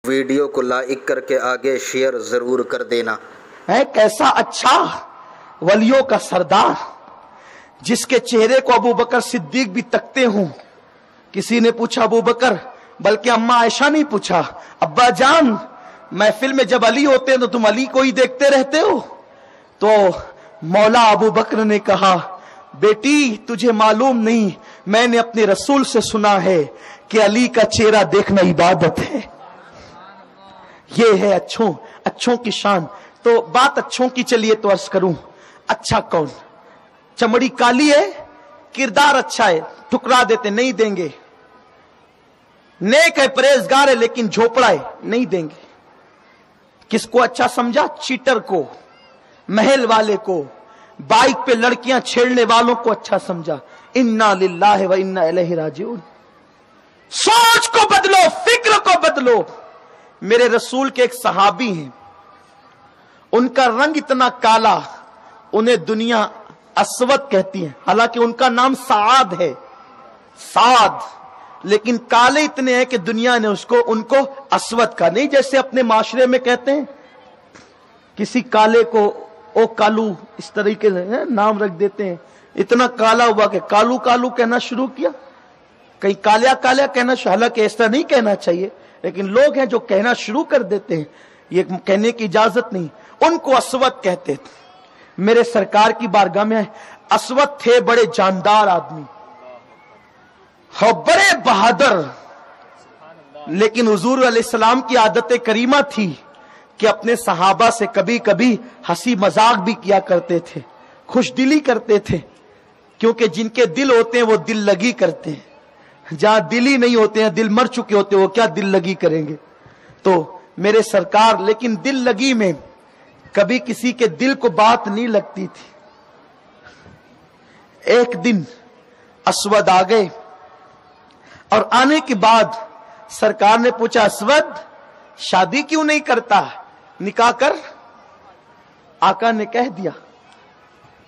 Video کو like کر کے آگے شیئر ضرور کر دینا۔ ہے کیسا اچھا ولیوں کا سردار، جس کے چہرے کو ابو بکر صدیق بھی تکتے ہوں۔ کسی نے پوچھا ابو بکر، بلکہ اماں عائشہ نہیں پوچھا، ابا جان محفل میں جب علی ہوتے ہیں تو تم علی کو ہی دیکھتے رہتے ہو؟ تو مولا ابو بکر نے کہا، بیٹی تجھے معلوم نہیں، میں نے اپنے رسول سے سنا ہے کہ علی کا چہرہ دیکھنا عبادت ہے۔ یہ ہے اچھوں کی شان۔ تو بات اچھوں کی چلیے تو عرض کروں، اچھا کون؟ چمڑی کالی ہے، کردار اچھا ہے، ٹھکرا دیتے نہیں دیں گے۔ نیک ہے، پرہیزگار ہے، لیکن جھوپڑا ہے، نہیں دیں گے۔ کس کو اچھا سمجھا؟ چیٹر کو، محل والے کو، بائک پہ لڑکیاں چھیڑنے والوں کو اچھا سمجھا۔ انا للہ و انا الیہ راجعون۔ سوچ کو بدلو، فکر کو بدلو۔ میرے رسول کے ایک صحابی ہیں، ان کا رنگ اتنا کالا، انہیں دنیا اسود کہتی ہے، حالانکہ ان کا نام سعد ہے، سعد، لیکن کالے اتنے ہیں کہ دنیا نے ان کو اسود کہا۔ نہیں جیسے اپنے معاشرے میں کہتے ہیں کسی کالے کو او کالو، اس طریقے سے نام رکھ دیتے ہیں۔ اتنا کالا ہوا کہ کالو کالو کہنا شروع کیا، کہیں کالیا کالیا کہنا، حالانکہ ایسا نہیں کہنا چاہیے، لیکن لوگ ہیں جو کہنا شروع کر دیتے ہیں، یہ کہنے کی اجازت نہیں۔ ان کو اسود کہتے تھے۔ میرے سرکار کی بارگاہ میں اسود تھے، بڑے جاندار آدمی اور بڑے بہادر، لیکن حضور علیہ السلام کی عادت کریمہ تھی کہ اپنے صحابہ سے کبھی کبھی ہنسی مذاق بھی کیا کرتے تھے، خوش دلی کرتے تھے، کیونکہ جن کے دل ہوتے ہیں وہ دل لگی کرتے ہیں، جہاں دل ہی نہیں ہوتے ہیں، دل مر چکے ہوتے ہیں، وہ کیا دل لگی کریں گے۔ تو میرے سرکار لیکن دل لگی میں کبھی کسی کے دل کو بات نہیں لگتی تھی۔ ایک دن اسود آ گئے، اور آنے کے بعد سرکار نے پوچھا، اسود شادی کیوں نہیں کرتا، نکاح کر۔ آقا نے کہہ دیا،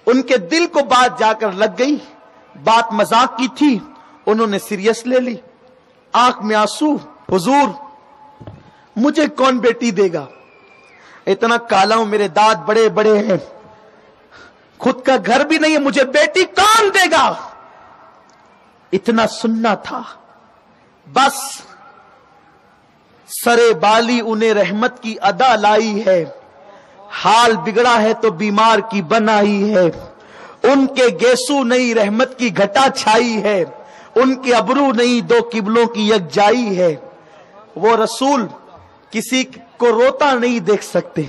ان کے دل کو بات جا کر لگ گئی، بات مذاق کی تھی، انہوں نے سیریس لے لی، آنکھ میں آنسو، حضور مجھے کون بیٹی دے گا، اتنا کالا ہوں، میرے دانت بڑے بڑے ہیں، خود کا گھر بھی نہیں ہے، مجھے بیٹی کون دے گا۔ اتنا سننا تھا، بس سرے بالی انہیں رحمت کی ادا لائی ہے، حال بگڑا ہے تو بیمار کی بنائی ہے، ان کے گیسو نہیں رحمت کی گھٹا چھائی ہے، ان کے ابرو نہیں دو قبلوں کی یکجائی ہے۔ وہ رسول کسی کو روتا نہیں دیکھ سکتے،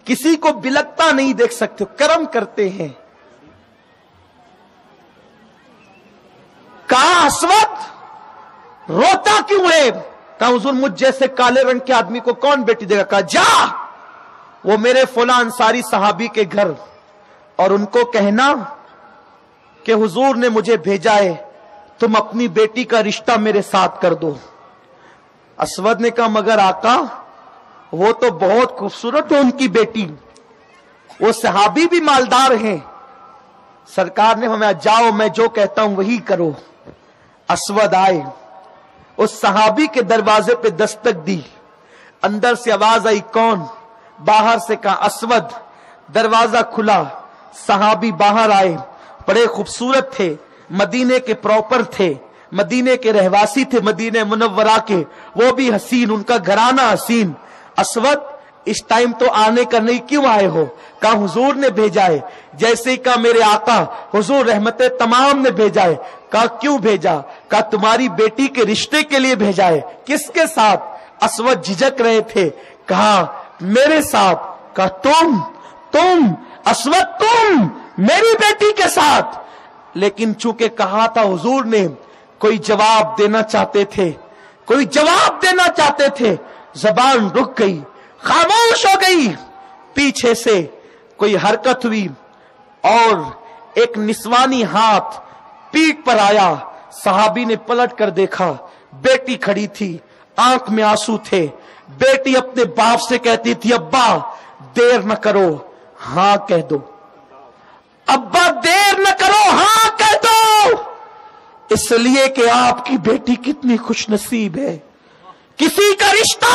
کسی کو بلکتا نہیں دیکھ سکتے، کرم کرتے ہیں۔ کہا اسود روتا کیوں ہے؟ کہا حضور مجھ جیسے کالے رنگ کے آدمی کو کون بیٹی دے گا۔ کہا جا وہ میرے فلاں انصاری صحابی کے گھر اور ان کو کہنا کہ حضور نے مجھے بھیجا ہے، تم اپنی بیٹی کا رشتہ میرے ساتھ کر دو۔ اسود نے کہا مگر آقا وہ تو بہت خوبصورت ہے ان کی بیٹی، وہ صحابی بھی مالدار ہیں۔ سرکار نے ہمیں جاؤ میں جو کہتا ہوں وہی کرو۔ اسود آئے، اس صحابی کے دروازے پہ دستک دی، اندر سے آواز آئی کون؟ باہر سے کہا اسود۔ دروازہ کھلا، صحابی باہر آئے، بڑے خوبصورت تھے، مدینے کے پراپر تھے، مدینے کے رہواسی تھے، مدینہ منورہ کے، وہ بھی حسین، ان کا گھرانہ حسین۔ اسود اس ٹائم تو آنے کا نہیں، کیوں آئے ہو؟ کہا حضور نے بھیجا ہے۔ جیسے ہی کہا میرے آقا حضور رحمت تمام نے بھیجا ہے۔ کہا کیوں بھیجا؟ کہا تمہاری بیٹی کے رشتے کے لیے بھیجا ہے۔ کس کے ساتھ؟ اسود جھجک رہے تھے، کہا میرے ساتھ۔ کہا تم اسود تم میری بیٹی کے ساتھ؟ لیکن چونکہ کہا تھا حضور نے، کوئی جواب دینا چاہتے تھے، زبان رک گئی، خاموش ہو گئی۔ پیچھے سے کوئی حرکت ہوئی اور ایک نسوانی ہاتھ پیٹھ پر آیا۔ صحابی نے پلٹ کر دیکھا، بیٹی کھڑی تھی، آنکھ میں آنسو تھے۔ بیٹی اپنے باپ سے کہتی تھی ابا دیر نہ کرو، ہاں کہہ دو، ابا دیر نہ کرو، ہاں کہہ دو، اس لیے کہ آپ کی بیٹی کتنی خوش نصیب ہے، کسی کا رشتہ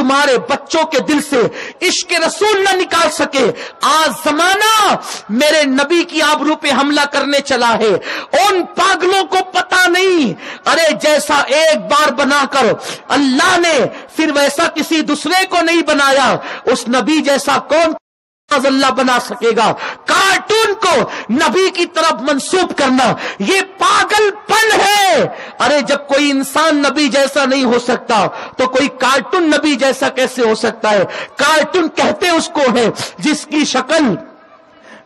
تمہارے بچوں کے دل سے عشق رسول نہ نکال سکے. آج زمانہ میرے نبی کی آبرو پہ حملہ کرنے چلا ہے. ان پاگلوں کو پتا نہیں ارے جیسا ایک بار بنا کر اللہ نے پھر ویسا کسی دوسرے کو نہیں بنایا. اس نبی جیسا کون اللہ بنا سکے گا؟ کارٹون کو نبی کی طرف منسوب کرنا یہ پاگل پن ہے. ارے جب کوئی انسان نبی جیسا نہیں ہو سکتا تو کوئی کارٹون نبی جیسا کیسے ہو سکتا ہے؟ کارٹون کہتے اس کو ہے جس کی شکل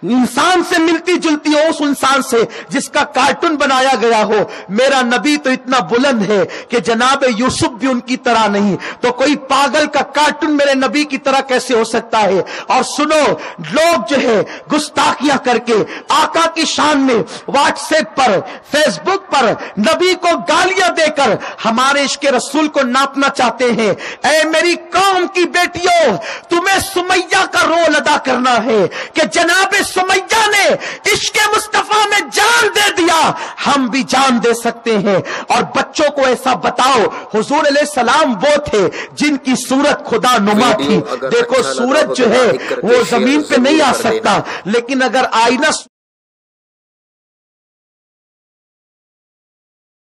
انسان سے ملتی جلتی ہو، اس انسان سے جس کا کارٹون بنایا گیا ہو. میرا نبی تو اتنا بلند ہے کہ جناب یوسف بھی ان کی طرح نہیں، تو کوئی پاگل کا کارٹون میرے نبی کی طرح کیسے ہو سکتا ہے؟ اور سنو، لوگ جو ہے گستاخیاں کر کے آقا کی شان میں واٹس ایپ پر، فیس بک پر نبی کو گالیاں دے کر ہمارے عشق رسول کو ناپنا چاہتے ہیں. اے میری قوم کی بیٹیوں، تمہیں سمیہ کا رول ادا کرنا ہے کہ جناب سمیہ نے عشق مصطفیٰ میں جان دے دیا، ہم بھی جان دے سکتے ہیں. اور بچوں کو ایسا بتاؤ، حضور علیہ السلام وہ تھے جن کی صورت خدا نما تھی. دیکھو سورج جو ہے وہ زمین پہ نہیں آ سکتا، لیکن اگر آئینہ